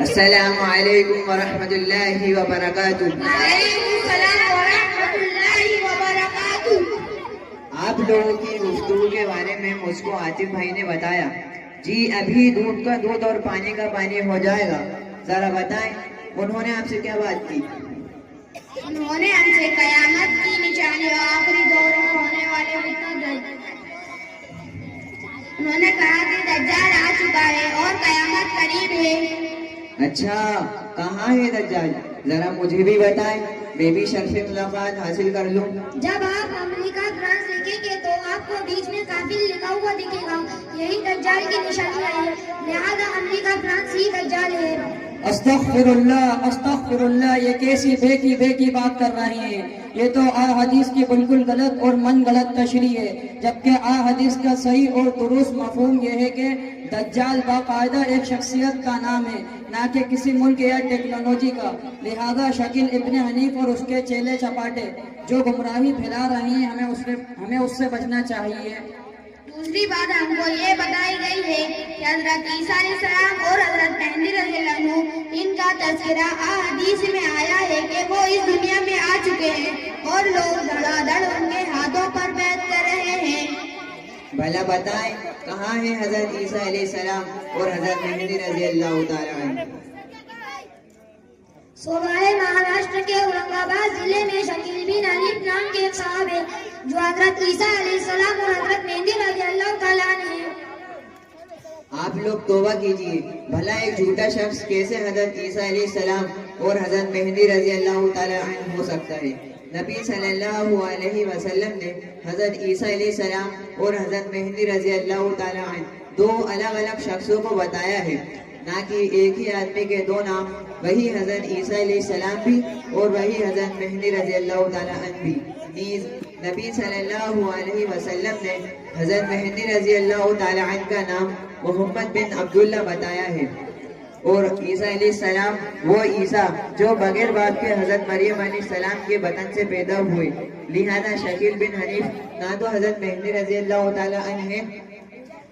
السلام علیکم ورحمۃ اللہ وبرکاتہ. وعلیکم السلام ورحمۃ اللہ وبرکاتہ. آپ لوگوں کی گفتگو کے بارے میں مجھ کو عاطف بھائی نے بتایا. جی ابھی دودھ کا دودھ اور پانی کا پانی ہو جائے گا. ذرا بتائیں انہوں نے آپ سے کیا بات کی؟ انہوں نے ہم سے قیامت کی نشانی اور آخری دور میں ہونے والے انہوں نے کہا کہ دجال آ چکا ہے اور قیامت قریب ہے. اچھا کہاں ہے دجال؟ ذرا مجھے بھی بتائیں میں بھی شرف ملاقات حاصل کر لوں. جب آپ امریکہ فرانس دیکھیں گے تو آپ کو بیچ میں قافل لکھا ہوا دکھے گا. یہی دجال کی نشانی ہے. لہذا امریکہ فرانس ہی دجال ہے. استغفر اللہ یہ کیسی بے کی بات کر رہے ہیں. یہ تو حدیث کی بالکل غلط اور من گلت تشریح ہے. جبکہ حدیث کا صحیح اور درست مفہوم یہ ہے کہ دجال باقاعدہ ایک شخصیت کا نام ہے نہ کہ کسی ملک یا ٹیکنالوجی کا. لہذا شکیل ابن حنیف اور اس کے چیلے چپاٹے جو گمراہی پھیلا رہے ہیں ہمیں اس سے بچنا چاہیے. دوسری بات ہم کو یہ بتائی گئی ہے کہ حضرت عیسیٰ علیہ السلام اور حضرت مہدی رضی اللہ عنہ ان کا تذکرہ حدیث میں آیا ہے کہ وہ اس دنیا میں آ چکے ہیں اور لوگ دھڑا دھڑ ان کے ہاتھوں پر بیعت کر رہے ہیں. بھلا بتائیں کہاں ہے حضرت عیسیٰ علیہ السلام اور حضرت مہدی رضی اللہ تعالیٰ عنہ؟ صوبہ مہاراشٹر کے اورنگ آباد ضلع میں شکیل بن حنیف نام کے ایک صاحب ہے جو حضرت عیسیٰ علیہ السلام اور حضرت مہدی رضی اللہ تعالیٰ عنہ ہیں. آپ لوگ توبہ کیجئے. بھلا ایک جھوٹا شخص کیسے حضرت عیسیٰ علیہ السلام اور حضرت مہدی رضی اللہ تعالیٰ عنہ ہو سکتا ہے؟ نبی صلی اللہ علیہ وسلم نے حضرت عیسیٰ علیہ السلام اور حضرت مہدی رضی اللہ تعالیٰ عنہ دو الگ الگ شخصوں کو بتایا ہے نہ کہ ایک ہی آدمی کے دو نام. وہی حضرت عیسیٰ علیہ السلام بھی اور وہی حضرت مہدی رضی اللہ تعالیٰ عنہ بھی. نیز نبی صلی اللہ علیہ وسلم نے حضرت مہدی رضی اللہ تعالیٰ عنہ کا نام محمد بن عبداللہ بتایا ہے. اور عیسیٰ علیہ السلام وہ عیسیٰ جو بغیر باپ کے حضرت مریم علیہ السلام کے بطن سے پیدا ہوئے. لہذا شکیل بن حنیف نہ تو حضرت مہدی رضی اللہ تعالیٰ عنہ ہے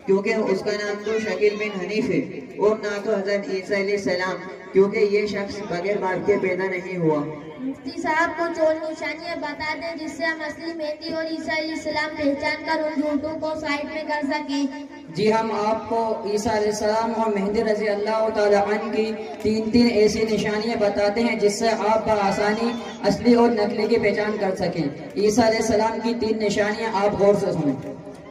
کیونکہ اس کا نام تو شکیل بن حنیف ہے اور نہ تو حضرت عیسیٰ علیہ السلام کیونکہ یہ شخص بغیر باپ کے پیدا نہیں ہوا. مفتی صاحب کو چور نشانیاں بتا دیں جس سے ہم اصلی مہدی اور عیسیٰ علیہ السلام پہچان کر ان جھوٹوں کو سائڈ میں کر سکیں. جی ہم آپ کو عیسیٰ علیہ السلام اور مہدی رضی اللہ تعالیٰ عنہ کی تین ایسی نشانیاں بتاتے ہیں جس سے آپ بآسانی اصلی اور نقلی کی پہچان کر سکیں. عیسیٰ علیہ السلام کی 3 نشانیاں آپ غور سے سنیں.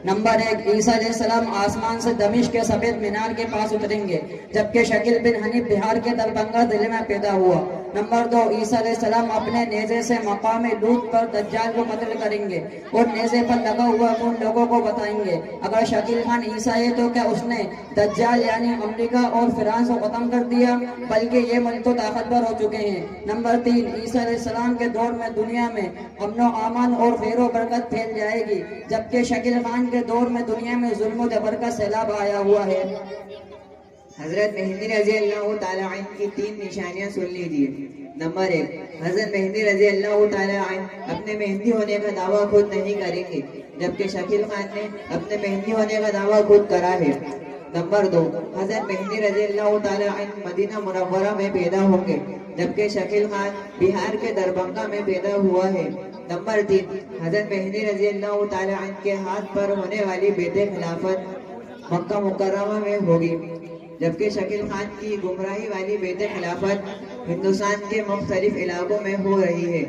نمبر 1 عیسیٰ علیہ السلام آسمان سے دمشق کے سفید مینار کے پاس اتریں گے جبکہ شکیل بن حنیف بہار کے دربھنگہ ضلع میں پیدا ہوا. نمبر 2 عیسیٰ علیہ السلام اپنے نیزے سے مقام لوط پر دجال کو قتل کریں گے اور نیزے پر لگا ہوا خون لوگوں کو بتائیں گے. اگر شکیل خان عیسیٰ ہے تو کیا اس نے دجال یعنی امریکہ اور فرانس کو ختم کر دیا بلکہ یہ ملک تو طاقتور ہو چکے ہیں. نمبر 3 عیسیٰ علیہ السلام کے دور میں دنیا میں امن و امان اور خیر و برکت پھیل جائے گی جبکہ شکیل خان کے دور میں دنیا میں ظلم و جبر کا سیلاب آیا ہوا ہے. حضرت مہدی رضی اللہ تعالیٰ عنہ کی 3 نشانیاں سن لیجیے. نمبر 1 حضرت مہدی رضی اللہ تعالیٰ عنہ اپنے مہدی ہونے کا دعویٰ خود نہیں کریں گے جبکہ شکیل خان نے اپنے مہدی ہونے کا دعویٰ خود کرا ہے. نمبر 2 حضرت مہدی رضی اللہ تعالیٰ عنہ مدینہ منورہ میں پیدا ہوں گے جبکہ شکیل خان بہار کے دربھنگہ میں پیدا ہوا ہے. نمبر 3 حضرت مہدی رضی اللہ تعالیٰ عنہ کے ہاتھ پر ہونے والی بیعت خلافت مکہ مکرمہ میں ہوگی جبکہ شکیل خان کی گمراہی والی بیعت خلافت ہندوستان کے مختلف علاقوں میں ہو رہی ہے.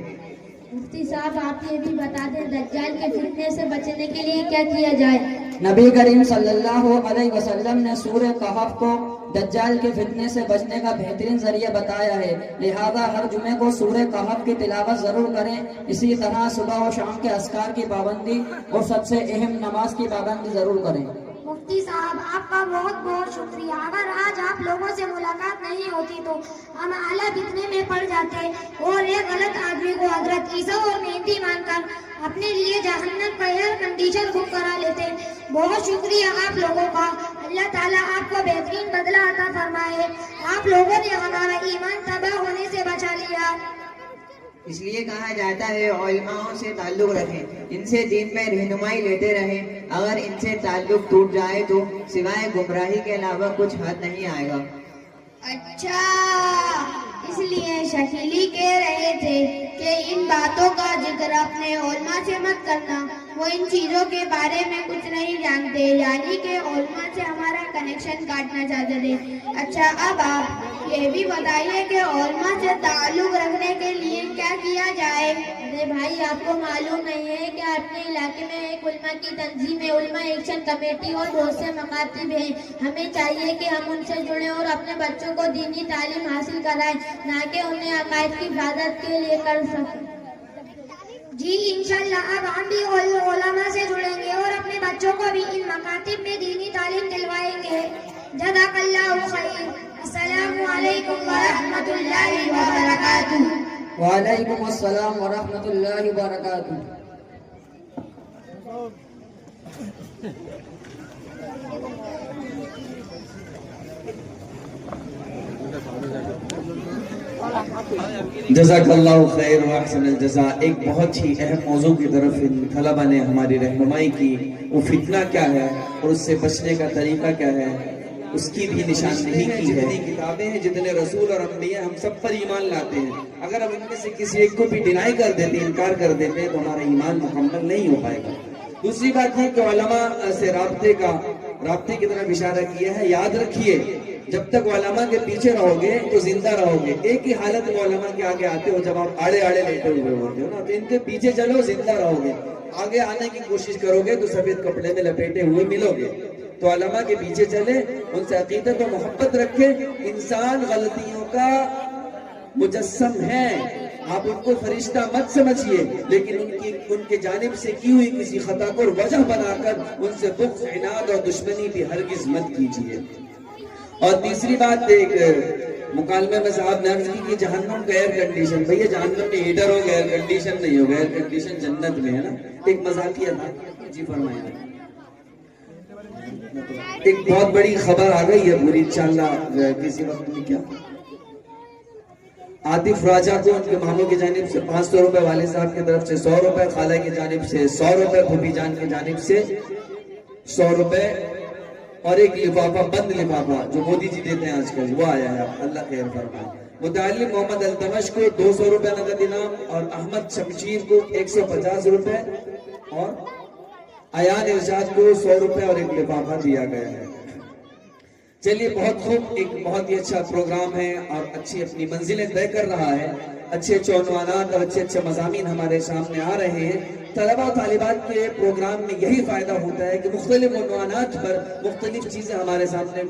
مفتی صاحب آپ یہ بھی بتا دیں دجال کے فتنے سے بچنے کے لیے کیا کیا جائے؟ نبی کریم صلی اللہ علیہ وسلم نے سورہ کہف کو دجال کے فتنے سے بچنے کا بہترین ذریعہ بتایا ہے. لہذا ہر جمعے کو سورہ کہف کی تلاوت ضرور کریں. اسی طرح صبح و شام کے اذکار کی پابندی اور سب سے اہم نماز کی پابندی ضرور کریں. مفتی صاحب آپ کا بہت بہت شکریہ. اگر آج آپ لوگوں سے ملاقات نہیں ہوتی تو ہم اعلیٰ فتنے میں پڑ جاتے اور ایک غلط آدمی کو حضرت عیسیٰ اور مہدی مان کر اپنے لیے جہنم کا ایئر کنڈیشن بک کرا لیتے. بہت شکریہ آپ لوگوں کا. اللہ تعالیٰ آپ کو بہترین بدلہ عطا فرمائے. آپ لوگوں نے ہمارا ایمان تباہ ہونے سے بچا لیا. اس لیے کہا جاتا ہے علماءوں سے تعلق رکھیں، ان سے دین میں رہنمائی لیتے رہیں، اگر ان سے تعلق ٹوٹ جائے تو سوائے گمراہی کے علاوہ کچھ حد نہیں آئے گا۔ اچھا، اس لیے شکیلی کہہ رہے تھے کہ ان باتوں کا ذکر اپنے علماء سے مت کرنا، وہ ان چیزوں کے بارے میں کچھ نہیں جانتے، یعنی کہ علماء سے ہمارا کنیکشن کاٹنا چاہتے تھے۔ اچھا، اب آپ یہ بھی بتائیے کہ علماء سے تعلق رکھنے کے لیے کیا کیا جائے؟ ارے بھائی، آپ کو معلوم نہیں ہے کہ اپنے علاقے میں ایک علماء کی تنظیم ہے، علماء ایکشن کمیٹی، اور بہت سے مکاتب ہیں۔ ہمیں چاہیے کہ ہم ان سے جڑیں اور اپنے بچوں کو دینی تعلیم حاصل کرائیں، نہ کہ انہیں عقائد کی حفاظت کے لیے کر سکیں۔ جی انشاءاللہ اب ہم بھی علماء سے جڑیں گے اور اپنے بچوں کو بھی ان مکاتب میں دینی تعلیم دلوائیں گے۔ جزاک اللہ خیر۔ السلام علیکم ورحمۃ اللہ وبرکاتہ۔ وعلیکم السلام ورحمۃ اللہ وبرکاتہ۔ جزاک اللہ خیر و احسن الجزا۔ ایک بہت ہی اہم موضوع کی طرف ان طلبہ نے ہماری رہنمائی کی، وہ فتنہ کیا ہے اور اس سے بچنے کا طریقہ کیا ہے، اس کی بھی نشاندہی کی ہے۔ جتنی کتابیں ہیں، جتنے رسول اور انبیاء، ہم سب پر ایمان لاتے ہیں۔ اگر ہم ان میں سے کسی ایک کو بھی ڈینائی کر دیتے، انکار کر دیتے، تو ہمارا ایمان مکمل نہیں ہو پائے گا۔ دوسری بات یہ کہ علماء سے رابطے کی طرف اشارہ کیا ہے۔ یاد رکھیے، جب تک علماء کے پیچھے رہو گے تو زندہ رہو گے۔ ایک ہی حالت میں علماء کے آگے آتے ہو جب آپ آڑے لیٹے ہوئے ہوتے ہو نا، تو ان کے پیچھے چلو، زندہ رہو گے۔ آگے آنے کی کوشش کرو گے تو سفید کپڑے میں لپیٹے ہوئے ملو گے۔ تو علماء کے پیچھے چلے، ان سے عقیدت و محبت رکھے۔ انسان غلطیوں کا مجسم ہے، آپ ان کو فرشتہ مت سمجھیے، لیکن ان کے جانب سے کی ہوئی کسی خطا کو وجہ بنا کر ان سے بغض، عناد اور دشمنی بھی ہرگز مت کیجیے۔ اور تیسری بات، ایک مکالمے میں صاحب نے عرض کی کہ جہنم کا ایئر کنڈیشن، بھئی جہنم میں ہیٹر ہوگا، ایئر کنڈیشن نہیں ہوگا، ایئر کنڈیشن جنت میں ہے نا۔ ایک مذاقیہ تھا، جی فرمائیں۔ ایک بہت بڑی خبر آ گئی ہے پوری، انشاءاللہ کسی وقت میں کیا عاطف راجہ کو ان کے ماموں کی جانب سے 500 روپے، والد صاحب کی طرف سے 100 روپے، خالہ کی جانب سے 100 روپے، پھوپھی جان کی جانب سے 100 روپے، اور ایک لفافہ، بند لفافہ جو مودی جی دیتے ہیں آج کل، وہ آیا ہے۔ اللہ خیر فرمائے۔ متعلم محمد التمش کو 200 روپے نقد انعام، اور احمد شمشیر کو 150 روپے، اور ایان ارشاد کو 100 روپے اور ایک لفافہ دیا گیا ہے۔ چلیے، بہت خوب، ایک بہت ہی اچھا پروگرام ہے اور اچھی اپنی منزلیں طے کر رہا ہے۔ اچھے عنوانات اور اچھے مضامین ہمارے سامنے آ رہے ہیں۔ طلبہ و طالبات کے پروگرام میں یہی فائدہ ہوتا ہے کہ مختلف عنوانات پر مختلف چیزیں ہمارے سامنے